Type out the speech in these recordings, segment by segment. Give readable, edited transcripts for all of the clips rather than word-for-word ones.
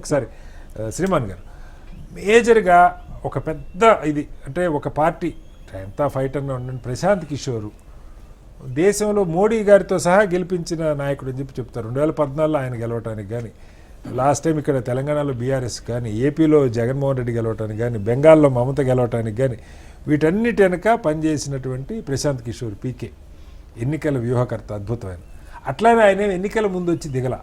ఒకసారి శ్రీమాన్ గారు మేజర్గా ఒక పెద్ద ఇది అంటే ఒక పార్టీ ఎంత ఫైటర్గా ఉండండి ప్రశాంత్ కిషోర్ దేశంలో మోడీ గారితో సహా గెలిపించిన నాయకుడు అని చెప్తారు. 2014లో ఆయన గెలవటానికి కానీ, లాస్ట్ టైం ఇక్కడ తెలంగాణలో బీఆర్ఎస్ కానీ, ఏపీలో జగన్మోహన్ రెడ్డి గెలవటానికి కానీ, బెంగాల్లో మమత గెలవటానికి కానీ వీటన్నిటి వెనక పనిచేసినటువంటి ప్రశాంత్ కిషోర్ పీకే ఎన్నికల వ్యూహకర్త అద్భుతమైన. అట్లానే ఆయన ఎన్నికల ముందు వచ్చి దిగల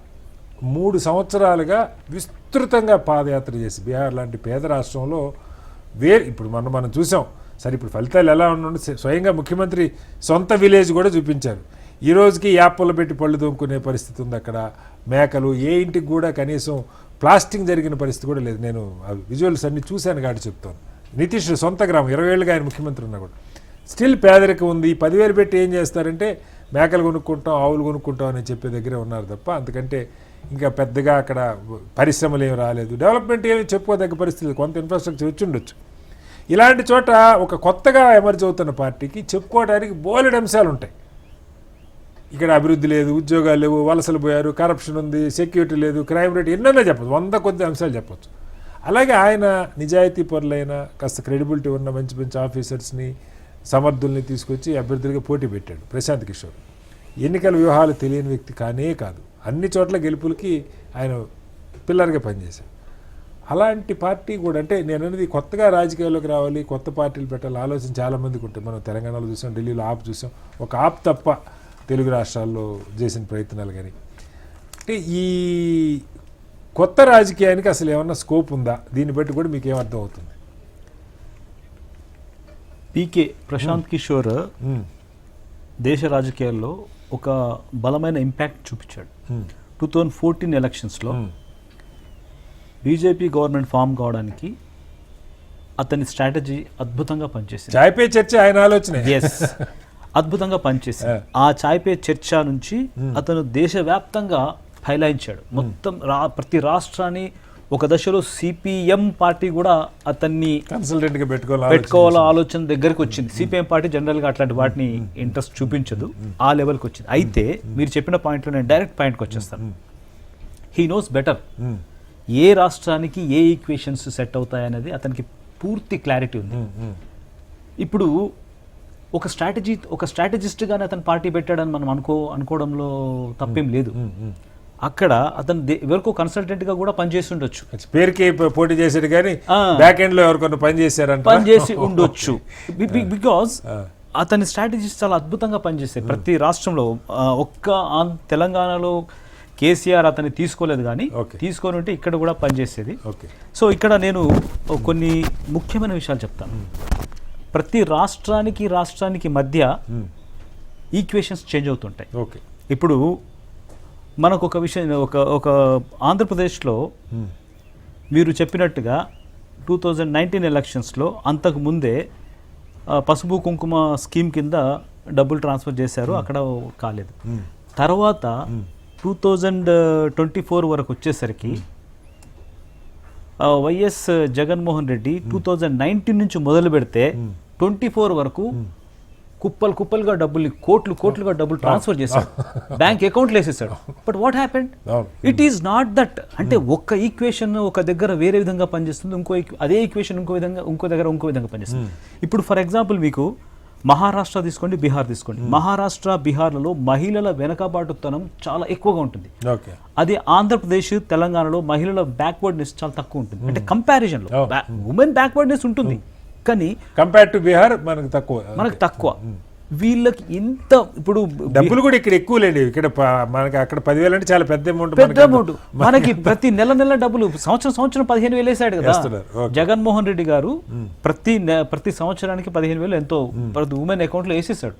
3 సంవత్సరాలుగా విస్తృతంగా పాదయాత్ర చేసి బీహార్ లాంటి పేద రాష్ట్రంలో ఇప్పుడు మనం చూసాం. సరే ఇప్పుడు ఫలితాలు ఎలా ఉండండి, స్వయంగా ముఖ్యమంత్రి సొంత విలేజ్ కూడా చూపించారు. ఈ రోజుకి యాప్లు పెట్టి పళ్ళు దొంకునే పరిస్థితి ఉంది అక్కడ. మేకలు ఏ ఇంటికి కూడా కనీసం ప్లాస్టింగ్ జరిగిన పరిస్థితి కూడా లేదు. నేను విజువల్స్ అన్ని చూశాను కాబట్టి చెప్తాను. నితీష్ సొంత గ్రామం 20 ఏళ్ళుగా ఆయన ముఖ్యమంత్రి ఉన్నా కూడా స్టిల్ పేదరికం ఉంది. 10,000 పెట్టి ఏం చేస్తారంటే మేకలు కొనుక్కుంటాం, ఆవులు కొనుక్కుంటాం అని చెప్పే దగ్గరే ఉన్నారు తప్ప అంతకంటే ఇంకా పెద్దగా అక్కడ పరిశ్రమలు ఏమి రాలేదు, డెవలప్మెంట్ ఏమి చెప్పుకోదగ్గ పరిస్థితి. కొంత ఇన్ఫ్రాస్ట్రక్చర్ వచ్చి ఉండొచ్చు. ఇలాంటి చోట ఒక కొత్తగా ఎమర్జ్ అవుతున్న పార్టీకి చెప్పుకోవడానికి బోలెడు అంశాలు ఉంటాయి. ఇక్కడ అభివృద్ధి లేదు, ఉద్యోగాలు లేవు, వలసలు పోయారు, కరప్షన్ ఉంది, సెక్యూరిటీ లేదు, క్రైమ్ రేట్ ఎన్నైనా చెప్పచ్చు, 100 కొద్ది అంశాలు చెప్పచ్చు. అలాగే ఆయన నిజాయితీ పరులైన కాస్త క్రెడిబిలిటీ ఉన్న మంచి మంచి ఆఫీసర్స్ని సమర్థుల్ని తీసుకొచ్చి అభ్యర్థులుగా పోటీ పెట్టాడు ప్రశాంత్ కిషోర్. ఎన్నికల వ్యూహాలు తెలియని వ్యక్తి కానే కాదు. అన్ని చోట్ల గెలుపులకి ఆయన పిల్లర్గా పనిచేశాడు. అలాంటి పార్టీ కూడా అంటే నేను అనేది కొత్తగా రాజకీయాల్లోకి రావాలి, కొత్త పార్టీలు పెట్టాలి ఆలోచన చాలామందికి ఉంటుంది. మనం తెలంగాణలో చూసాం, ఢిల్లీలో ఆప్ చూసాం. ఒక ఆప్ తప్ప తెలుగు రాష్ట్రాల్లో చేసిన ప్రయత్నాలు కానీ అంటే ఈ కొత్త రాజకీయానికి అసలు ఏమన్నా స్కోప్ ఉందా? దీన్ని బట్టి కూడా మీకు ఏమర్థం అవుతుంది? పీకే ప్రశాంత్ కిషోర్ దేశ రాజకీయాల్లో ఒక బలమైన ఇంపాక్ట్ చూపించాడు. 2014 ఎలక్షన్స్లో బీజేపీ గవర్నమెంట్ ఫామ్ కావడానికి అతని స్ట్రాటజీ అద్భుతంగా పనిచేసింది. చాయ్ పే చర్చ ఆయన ఆలోచన అద్భుతంగా పనిచేసింది. ఆ చాయ్ పే చర్చ నుంచి అతను దేశవ్యాప్తంగా ఫైలాయించాడు. మొత్తం ప్రతి ఒక దశలో సిపిఎం పార్టీ కూడా అతన్ని కన్సల్టెంట్గా పెట్టుకోవాల ఆలోచన దగ్గరికి వచ్చింది. సిపిఎం పార్టీ జనరల్గా అట్లాంటి వాటిని ఇంట్రెస్ట్ చూపించదు, ఆ లెవెల్కి వచ్చింది. అయితే మీరు చెప్పిన పాయింట్లో నేను డైరెక్ట్ పాయింట్కి వచ్చేస్తాను. హీ నోస్ బెటర్ ఏ రాష్ట్రానికి ఏ ఈక్వేషన్స్ సెట్ అవుతాయనేది అతనికి పూర్తి క్లారిటీ ఉంది. ఇప్పుడు ఒక స్ట్రాటజిస్ట్గానే అతను పార్టీ పెట్టాడని మనం అనుకోవడంలో తప్పేం లేదు. అక్కడ అతను ఎవరికో కన్సల్టెంట్గా కూడా పనిచేసి ఉండొచ్చు, పేరుకి పోటీ చేసాడు కానీ బ్యాక్ ఎండ్ లో ఎవరికొన్న పనిచేసి ఉండొచ్చు. బికాజ్ అతని స్ట్రాటజీస్ చాలా అద్భుతంగా పనిచేస్తాయి ప్రతి రాష్ట్రంలో. తెలంగాణలో కేసీఆర్ అతన్ని తీసుకోలేదు కానీ తీసుకొని ఉంటే ఇక్కడ కూడా పనిచేసేది. సో ఇక్కడ నేను కొన్ని ముఖ్యమైన విషయాలు చెప్తాను. ప్రతి రాష్ట్రానికి మధ్య ఈక్వేషన్స్ చేంజ్ అవుతుంటాయి. ఇప్పుడు మనకు ఒక విషయం, ఒక ఆంధ్రప్రదేశ్లో మీరు చెప్పినట్టుగా 2019 ఎలక్షన్స్లో అంతకు ముందే పసుపు కుంకుమ స్కీమ్ కింద డబ్బులు ట్రాన్స్ఫర్ చేశారు, అక్కడ కాలేదు. తర్వాత 2024 వరకు వచ్చేసరికి వైఎస్ జగన్మోహన్ రెడ్డి 2019 నుంచి మొదలు పెడితే 24 వరకు కుప్పలుగా డబ్బులు కోట్లుగా డబ్బులు ట్రాన్స్ఫర్ చేశాడు, బ్యాంక్ అకౌంట్లు వేసేసాడు. But what happened? It is not that. అంటే ఒక్క ఈక్వేషన్ ఒక దగ్గర వేరే విధంగా పనిచేస్తుంది, అదే ఈక్వేషన్ ఇంకో విధంగా పనిచేస్తుంది. ఇప్పుడు ఫర్ ఎగ్జాంపుల్ మీకు మహారాష్ట్ర తీసుకోండి, బీహార్ తీసుకోండి. మహారాష్ట్ర, బీహార్లలో మహిళల వెనకబాటుతనం చాలా ఎక్కువగా ఉంటుంది. అది ఆంధ్రప్రదేశ్, తెలంగాణలో మహిళల బ్యాక్వర్డ్నెస్ చాలా తక్కువ ఉంటుంది. అంటే కంపారిజన్లో ఉమెన్ బ్యాక్వర్డ్నెస్ ఉంటుంది కానీ కంపేర్ టు బీహార్ మనకు తక్కువ. వీళ్ళకి ఇంత ఇప్పుడు డబ్బులు కూడా ఇక్కడ ఎక్కువ లేండి. ఇక్కడ మనకి అక్కడ 10,000 అంటే చాలా పెద్ద అమౌంట్. మనకి ప్రతి నెల డబ్బులు సంవత్సరం 15,000 వేసాడు కదా జగన్మోహన్ రెడ్డి గారు. ప్రతి సంవత్సరానికి 15,000 ఎంతో ప్రతి ఉమెన్ అకౌంట్ లో వేసేసాడు.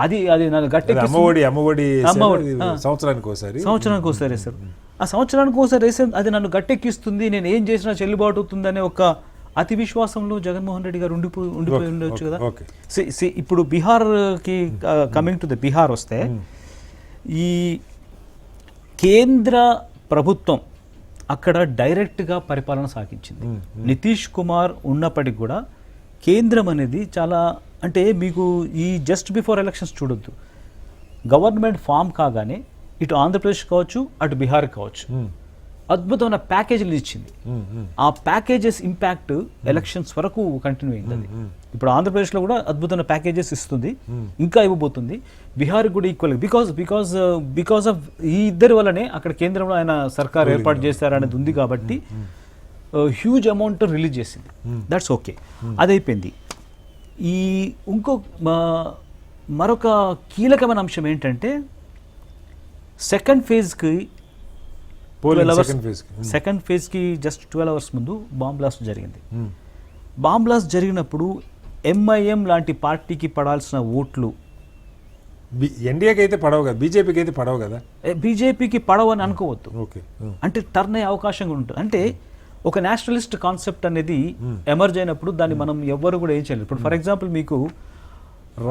అది నన్ను గట్టెక్కి సంవత్సరానికి ఒకసారి వేశారు. ఆ సంవత్సరానికి ఒకసారి వేసే అది నన్ను గట్టెక్కిస్తుంది, నేను ఏం చేసినా చెల్లుబాటు అవుతుంది అనే ఒక అతి విశ్వాసంలో జగన్మోహన్ రెడ్డి గారు ఉండిపోయి ఉండొచ్చు కదా. ఇప్పుడు బీహార్కి కమింగ్ టు ద బీహార్ వస్తే ఈ కేంద్ర ప్రభుత్వం అక్కడ డైరెక్ట్గా పరిపాలన సాగించింది. నితీష్ కుమార్ ఉన్నప్పటికీ కూడా కేంద్రం అనేది చాలా అంటే మీకు ఈ జస్ట్ బిఫోర్ ఎలక్షన్స్ చూడొద్దు, గవర్నమెంట్ ఫామ్ కాగానే ఇటు ఆంధ్రప్రదేశ్ కావచ్చు, అటు బీహార్ కావచ్చు, అద్భుతమైన ప్యాకేజీలు ఇచ్చింది. ఆ ప్యాకేజెస్ ఇంపాక్ట్ ఎలక్షన్స్ వరకు కంటిన్యూ అయింది అది. ఇప్పుడు ఆంధ్రప్రదేశ్లో కూడా అద్భుతమైన ప్యాకేజెస్ ఇస్తుంది, ఇంకా ఇవ్వబోతుంది. బీహార్ కూడా ఈక్వల్ బికాస్ ఆఫ్ ఈ ఇద్దరి వల్లనే అక్కడ కేంద్రంలో ఆయన సర్కార్ ఏర్పాటు చేశారనేది ఉంది కాబట్టి హ్యూజ్ అమౌంట్ రిలీజ్ చేసింది. దట్స్ ఓకే, అది అయిపోయింది. ఈ మరొక కీలకమైన అంశం ఏంటంటే సెకండ్ ఫేజ్కి జస్ట్ 12 hours ముందు బాంబ్ బ్లాస్ట్ జరిగింది. బాంబ్ బ్లాస్ట్ జరిగినప్పుడు ఎంఐఎం లాంటి పార్టీకి పడాల్సిన ఓట్లు ఎన్డీఏకి అయితే పడవు కదా, బీజేపీకి అయితే పడవు కదా. బీజేపీకి పడవని అనుకోవద్దు. ఓకే, అంటే టర్న్ అయ్యే అవకాశం కూడా ఉంటుంది. అంటే ఒక నేషనలిస్ట్ కాన్సెప్ట్ అనేది ఎమర్జ్ అయినప్పుడు దాన్ని మనం ఎవ్వరు కూడా ఏం చేయలేదు. ఇప్పుడు ఫర్ ఎగ్జాంపుల్ మీకు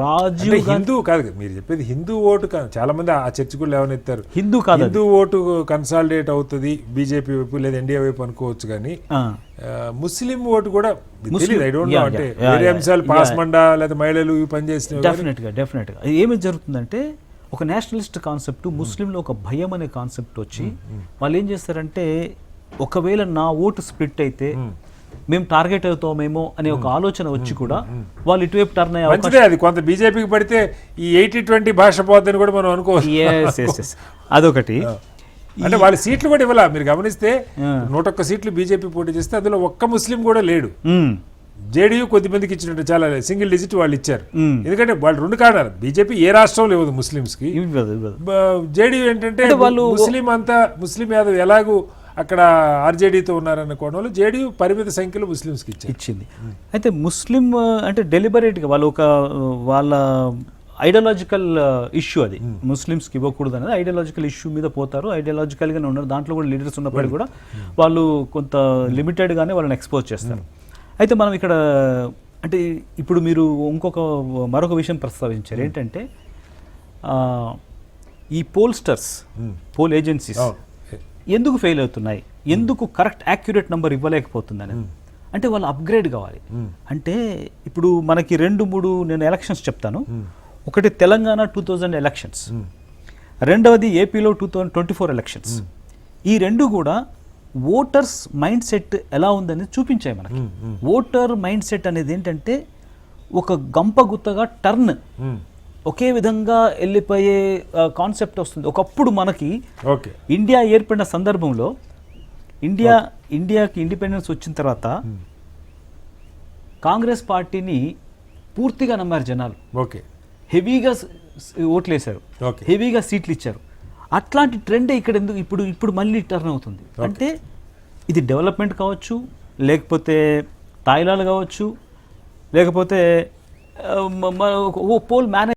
రాజీవ్ గాంధీ హిందూ కాదు కదా మీరు చెప్పేది, హిందూ ఓటు చాలా మంది ఆ చర్చ కూడా లేవనెత్తారు. హిందూ కాదు, హిందూ ఓటు కన్సాలిడేట్ అవుతుంది బీజేపీ వైపు లేదా ఎన్డీఏ వైపు అనుకోవచ్చు, కానీ ముస్లిం ఓటు కూడా తెలియదు. ఐ డోంట్ నో, అంటే వేరే అంశాలు పాస్మండా లేదా మహిళలు పనిచేసిన డెఫినెట్గా ఏమి జరుగుతుందంటే ఒక నేషనలిస్ట్ కాన్సెప్ట్ ముస్లింలో ఒక భయం అనే కాన్సెప్ట్ వచ్చి వాళ్ళు ఏం చేస్తారంటే ఒకవేళ నా ఓటు స్ప్లిట్ అయితే మేము టార్గెట్ అవుతామేమో అనే ఒక ఆలోచన వచ్చి కూడా వాళ్ళు ఇటువైపు టర్న్ అయ్యే మంచిదే. అది కొంత బీజేపీకి పడితే ఈ 80-20 భాష పోద్దని కూడా మనం అనుకోవచ్చు. అదొకటి. అంటే వాళ్ళ సీట్లు కూడా ఇవ్వాల. మీరు గమనిస్తే 101 సీట్లు బీజేపీ పోటీ చేస్తే అందులో ఒక్క ముస్లిం కూడా లేడు. జేడీయూ కొద్దిమందికి ఇచ్చినట్టు చాలా సింగిల్ డిజిట్ వాళ్ళు ఇచ్చారు. ఎందుకంటే వాళ్ళు 2 కారణాలు, బీజేపీ ఏ రాష్ట్రంలో ఇవ్వదు ముస్లింస్ కి, జేడీయూ ఏంటంటే వాళ్ళు ముస్లిం యాదవ్ ఎలాగూ అక్కడ ఆర్జేడీతో ఉన్నారన్న కోణంలో జేడీయూ పరిమిత సంఖ్యలో ముస్లింస్కి ఇచ్చింది. అయితే ముస్లిం అంటే డెలిబరేట్గా వాళ్ళు వాళ్ళ ఐడియాలజికల్ ఇష్యూ, అది ముస్లిమ్స్కి ఇవ్వకూడదు అనేది ఐడియాలజికల్ ఇష్యూ మీద పోతారు. ఐడియాలజికల్గానే ఉన్నారు, దాంట్లో కూడా లీడర్స్ ఉన్నప్పటికీ కూడా వాళ్ళు కొంత లిమిటెడ్గానే వాళ్ళని ఎక్స్పోజ్ చేస్తారు. అయితే మనం ఇక్కడ అంటే ఇప్పుడు మీరు మరొక విషయం ప్రస్తావించారు, ఏంటంటే ఈ పోల్ ఏజెన్సీస్ ఎందుకు ఫెయిల్ అవుతున్నాయి, ఎందుకు కరెక్ట్ యాక్యురేట్ నెంబర్ ఇవ్వలేకపోతుంది అనేది. అంటే వాళ్ళు అప్గ్రేడ్ కావాలి. అంటే ఇప్పుడు మనకి 2-3 నేను ఎలక్షన్స్ చెప్తాను. ఒకటి తెలంగాణ 2000 ఎలక్షన్స్, రెండవది ఏపీలో 2024 ఎలక్షన్స్. ఈ రెండు కూడా ఓటర్స్ మైండ్ సెట్ ఎలా ఉందనేది చూపించాయి మనకి. ఓటర్ మైండ్ సెట్ అనేది ఏంటంటే ఒక గంపగుత్తగా టర్న్ ఒకే విధంగా వెళ్ళిపోయే కాన్సెప్ట్ వస్తుంది. ఒకప్పుడు మనకి ఇండియా ఏర్పడిన సందర్భంలో ఇండియాకి ఇండిపెండెన్స్ వచ్చిన తర్వాత కాంగ్రెస్ పార్టీని పూర్తిగా నమ్మారు జనాలు. హెవీగా ఓట్లు వేశారు, హెవీగా సీట్లు ఇచ్చారు. అట్లాంటి ట్రెండే ఇక్కడ ఎందుకు ఇప్పుడు మళ్ళీ టర్న్ అవుతుంది. అంటే ఇది డెవలప్మెంట్ కావచ్చు, లేకపోతే తాయిలాలు కావచ్చు, లేకపోతే పోల్ మేనేజ్